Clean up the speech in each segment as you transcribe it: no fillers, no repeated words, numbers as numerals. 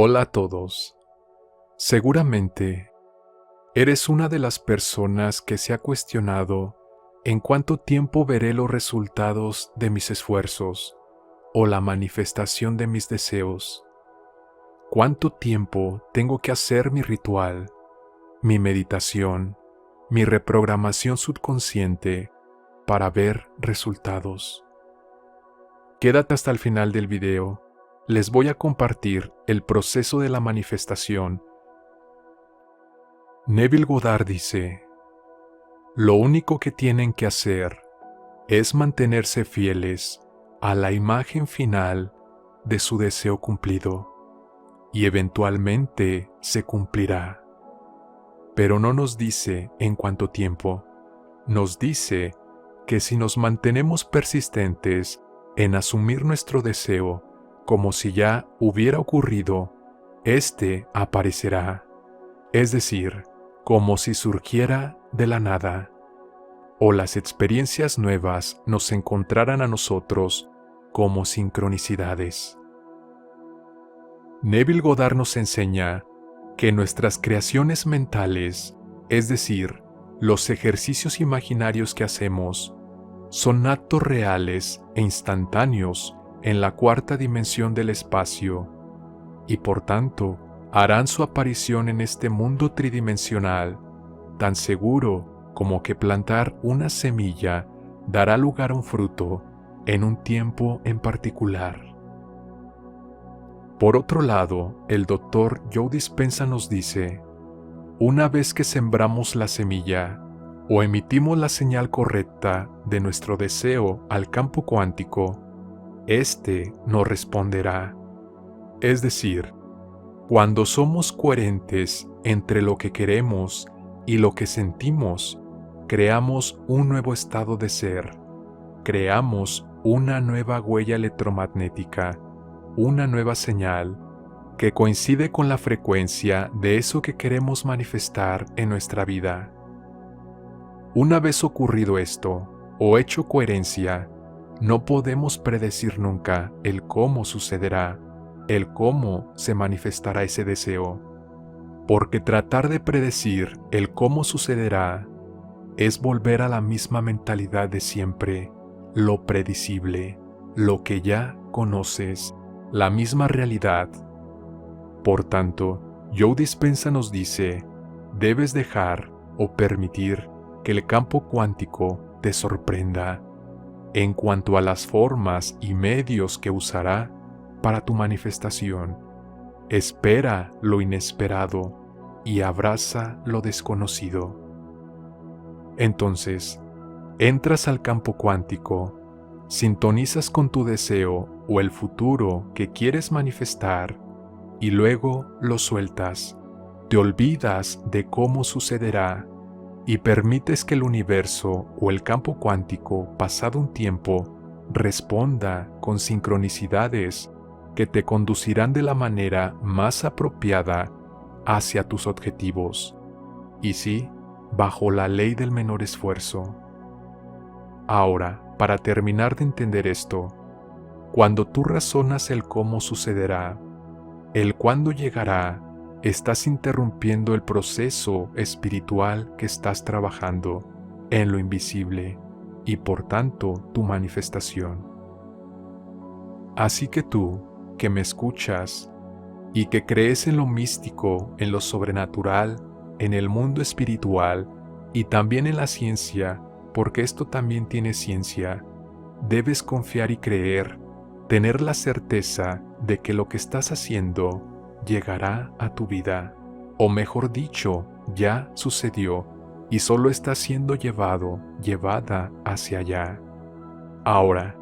Hola a todos. Seguramente eres una de las personas que se ha cuestionado en cuánto tiempo veré los resultados de mis esfuerzos o la manifestación de mis deseos. ¿Cuánto tiempo tengo que hacer mi ritual, mi meditación, mi reprogramación subconsciente para ver resultados? Quédate hasta el final del video. Les voy a compartir el proceso de la manifestación. Neville Goddard dice: lo único que tienen que hacer es mantenerse fieles a la imagen final de su deseo cumplido, y eventualmente se cumplirá. Pero no nos dice en cuánto tiempo. Nos dice que si nos mantenemos persistentes en asumir nuestro deseo como si ya hubiera ocurrido, éste aparecerá, es decir, como si surgiera de la nada, o las experiencias nuevas nos encontraran a nosotros como sincronicidades. Neville Goddard nos enseña que nuestras creaciones mentales, es decir, los ejercicios imaginarios que hacemos, son actos reales e instantáneos en la cuarta dimensión del espacio, y por tanto harán su aparición en este mundo tridimensional, tan seguro como que plantar una semilla dará lugar a un fruto en un tiempo en particular. Por otro lado, el Dr. Joe Dispenza nos dice: una vez que sembramos la semilla o emitimos la señal correcta de nuestro deseo al campo cuántico, éste nos responderá. Es decir, cuando somos coherentes entre lo que queremos y lo que sentimos, creamos un nuevo estado de ser, creamos una nueva huella electromagnética, una nueva señal que coincide con la frecuencia de eso que queremos manifestar en nuestra vida. Una vez ocurrido esto, o hecho coherencia, no podemos predecir nunca el cómo sucederá, el cómo se manifestará ese deseo, porque tratar de predecir el cómo sucederá es volver a la misma mentalidad de siempre, lo predecible, lo que ya conoces, la misma realidad. Por tanto, Joe Dispenza nos dice: debes dejar o permitir que el campo cuántico te sorprenda en cuanto a las formas y medios que usará para tu manifestación. Espera lo inesperado y abraza lo desconocido. Entonces, entras al campo cuántico, sintonizas con tu deseo o el futuro que quieres manifestar y luego lo sueltas. Te olvidas de cómo sucederá y permites que el universo o el campo cuántico, pasado un tiempo, responda con sincronicidades que te conducirán de la manera más apropiada hacia tus objetivos, y sí, bajo la ley del menor esfuerzo. Ahora, para terminar de entender esto, cuando tú razonas el cómo sucederá, el cuándo llegará, estás interrumpiendo el proceso espiritual que estás trabajando en lo invisible y por tanto tu manifestación. Así que tú, que me escuchas y que crees en lo místico, en lo sobrenatural, en el mundo espiritual y también en la ciencia, porque esto también tiene ciencia, debes confiar y creer, tener la certeza de que lo que estás haciendo llegará a tu vida, o mejor dicho, ya sucedió y solo está siendo llevada hacia allá. Ahora,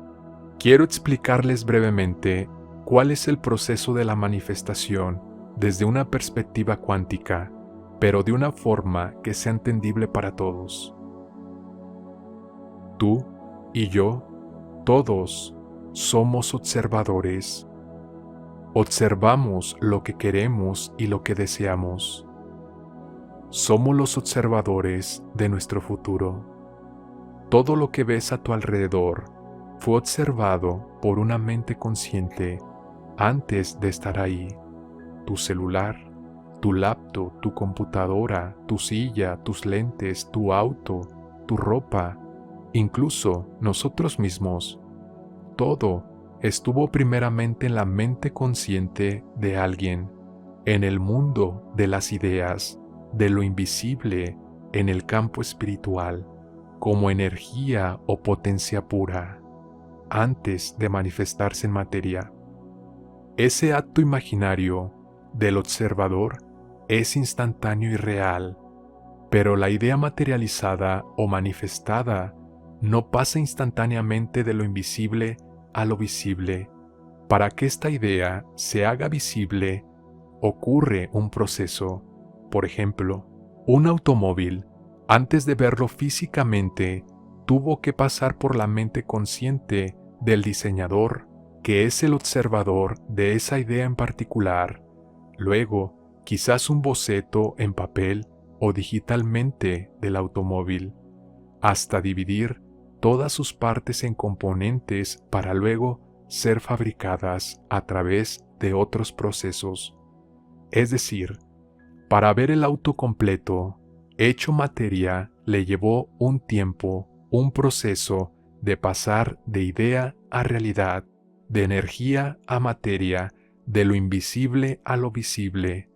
quiero explicarles brevemente cuál es el proceso de la manifestación desde una perspectiva cuántica, pero de una forma que sea entendible para todos. Tú y yo, todos, somos observadores. Observamos lo que queremos y lo que deseamos. Somos los observadores de nuestro futuro. Todo lo que ves a tu alrededor fue observado por una mente consciente antes de estar ahí. tu celular, tu laptop, tu computadora, tu silla, tus lentes, tu auto, tu ropa, incluso nosotros mismos. Todo estuvo primeramente en la mente consciente de alguien, en el mundo de las ideas, de lo invisible, en el campo espiritual, como energía o potencia pura, antes de manifestarse en materia. Ese acto imaginario del observador es instantáneo y real, pero la idea materializada o manifestada no pasa instantáneamente de lo invisible a lo visible. Para que esta idea se haga visible, ocurre un proceso. Por ejemplo, un automóvil, antes de verlo físicamente, tuvo que pasar por la mente consciente del diseñador, que es el observador de esa idea en particular. Luego, quizás un boceto en papel o digitalmente del automóvil, hasta dividir todas sus partes en componentes para luego ser fabricadas a través de otros procesos. Es decir, para ver el auto completo, hecho materia, le llevó un tiempo, un proceso de pasar de idea a realidad, de energía a materia, de lo invisible a lo visible.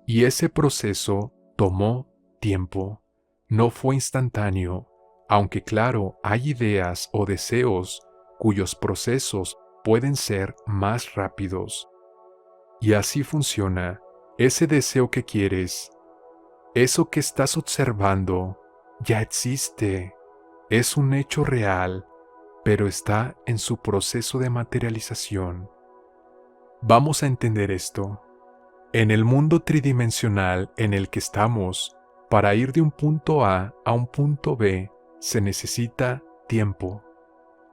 Y ese proceso tomó tiempo, no fue instantáneo, aunque claro, hay ideas o deseos cuyos procesos pueden ser más rápidos. Y así funciona. Ese deseo que quieres, eso que estás observando, ya existe, es un hecho real, pero está en su proceso de materialización. Vamos a entender esto. En el mundo tridimensional en el que estamos, para ir de un punto A a un punto B, se necesita tiempo.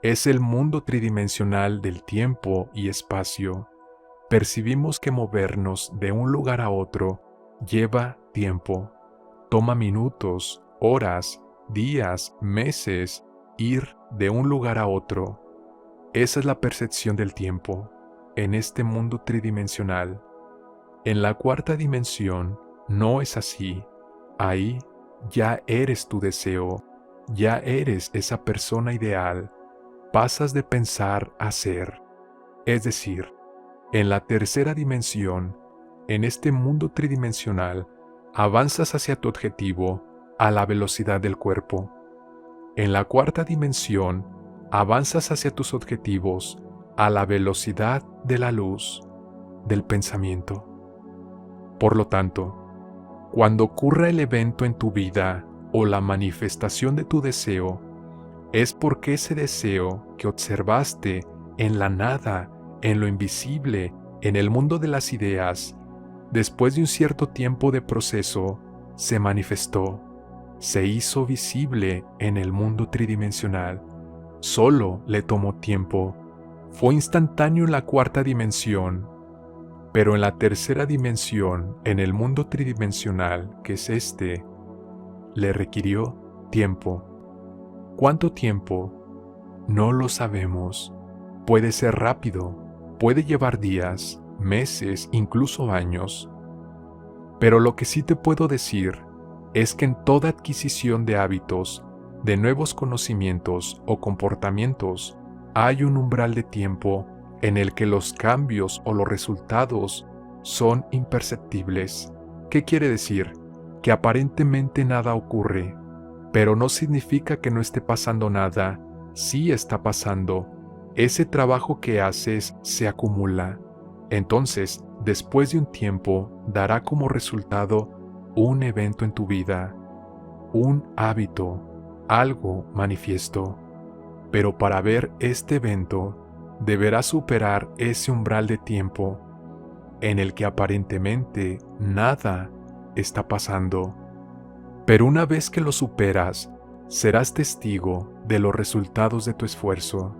Es el mundo tridimensional del tiempo y espacio. Percibimos que movernos de un lugar a otro lleva tiempo. Toma minutos, horas, días, meses, ir de un lugar a otro. Esa es la percepción del tiempo en este mundo tridimensional. En la cuarta dimensión no es así. Ahí ya eres tu deseo, ya eres esa persona ideal. Pasas de pensar a ser. Es decir, en la tercera dimensión, en este mundo tridimensional, avanzas hacia tu objetivo a la velocidad del cuerpo. En la cuarta dimensión, avanzas hacia tus objetivos a la velocidad de la luz, del pensamiento. Por lo tanto, cuando ocurra el evento en tu vida o la manifestación de tu deseo, es porque ese deseo que observaste en la nada, en lo invisible, en el mundo de las ideas, después de un cierto tiempo de proceso, se manifestó, se hizo visible en el mundo tridimensional. Solo le tomó tiempo. Fue instantáneo en la cuarta dimensión, pero en la tercera dimensión, en el mundo tridimensional, que es este, le requirió tiempo. ¿Cuánto tiempo? No lo sabemos. Puede ser rápido, puede llevar días, meses, incluso años. Pero lo que sí te puedo decir es que en toda adquisición de hábitos, de nuevos conocimientos o comportamientos, hay un umbral de tiempo en el que los cambios o los resultados son imperceptibles. ¿Qué quiere decir? Que aparentemente nada ocurre, pero no significa que no esté pasando nada. Sí está pasando. Ese trabajo que haces se acumula. Entonces, después de un tiempo, dará como resultado un evento en tu vida, un hábito, algo manifiesto. Pero para ver este evento, deberás superar ese umbral de tiempo en el que aparentemente nada está pasando. Pero una vez que lo superas, serás testigo de los resultados de tu esfuerzo,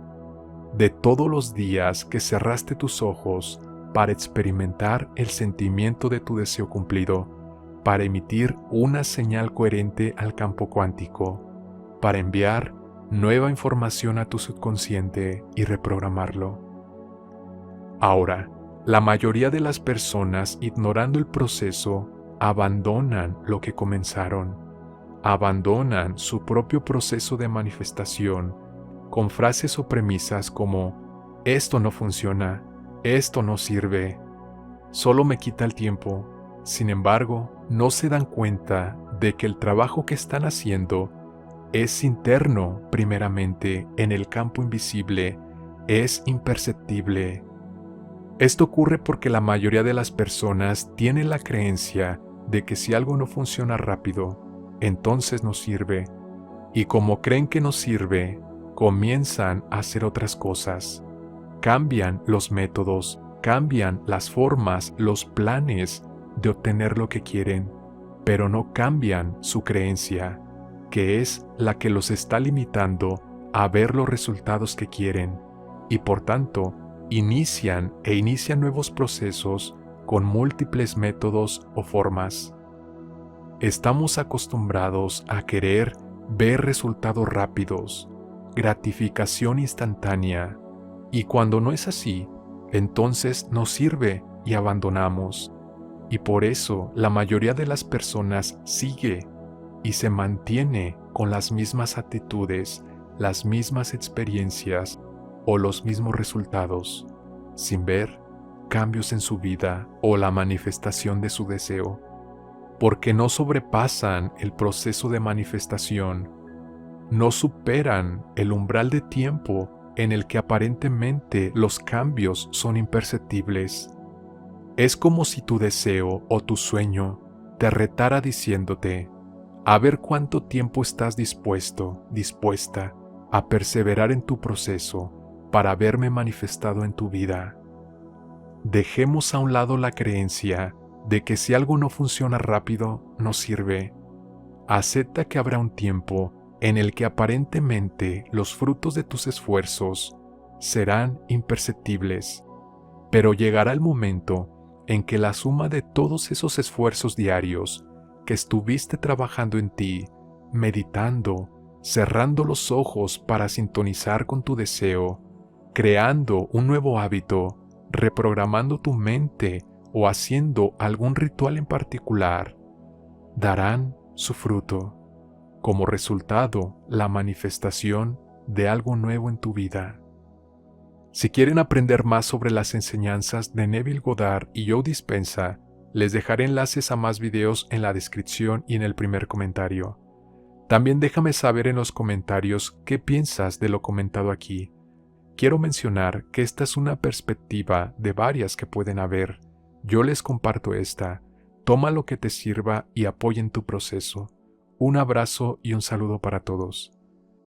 de todos los días que cerraste tus ojos para experimentar el sentimiento de tu deseo cumplido, para emitir una señal coherente al campo cuántico, para enviar nueva información a tu subconsciente y reprogramarlo. Ahora, La mayoría de las personas, ignorando el proceso, abandonan lo que comenzaron. Abandonan su propio proceso de manifestación con frases o premisas como «esto no funciona», «esto no sirve», «solo me quita el tiempo». Sin embargo, no se dan cuenta de que el trabajo que están haciendo es interno primeramente en el campo invisible, es imperceptible. Esto ocurre porque la mayoría de las personas tienen la creencia de que si algo no funciona rápido, entonces no sirve. Y como creen que no sirve, comienzan a hacer otras cosas. Cambian los métodos, cambian las formas, los planes de obtener lo que quieren, pero no cambian su creencia, que es la que los está limitando a ver los resultados que quieren, y por tanto, inician nuevos procesos con múltiples métodos o formas. Estamos acostumbrados a querer ver resultados rápidos, gratificación instantánea, y cuando no es así, entonces no sirve y abandonamos. Y por eso la mayoría de las personas sigue y se mantiene con las mismas actitudes, las mismas experiencias o los mismos resultados, sin ver cambios en su vida o la manifestación de su deseo, porque no sobrepasan el proceso de manifestación, no superan el umbral de tiempo en el que aparentemente los cambios son imperceptibles. Es como si tu deseo o tu sueño te retara diciéndote, a ver cuánto tiempo estás dispuesta a perseverar en tu proceso para verme manifestado en tu vida. Dejemos a un lado la creencia de que si algo no funciona rápido, no sirve. Acepta que habrá un tiempo en el que aparentemente los frutos de tus esfuerzos serán imperceptibles, pero llegará el momento en que la suma de todos esos esfuerzos diarios que estuviste trabajando en ti, meditando, cerrando los ojos para sintonizar con tu deseo, creando un nuevo hábito, reprogramando tu mente o haciendo algún ritual en particular, darán su fruto. Como resultado, la manifestación de algo nuevo en tu vida. Si quieren aprender más sobre las enseñanzas de Neville Goddard y Joe Dispenza, les dejaré enlaces a más videos en la descripción y en el primer comentario. También déjame saber en los comentarios qué piensas de lo comentado aquí. Quiero mencionar que esta es una perspectiva de varias que pueden haber. Yo les comparto esta. Toma lo que te sirva y apoya en tu proceso. Un abrazo y un saludo para todos.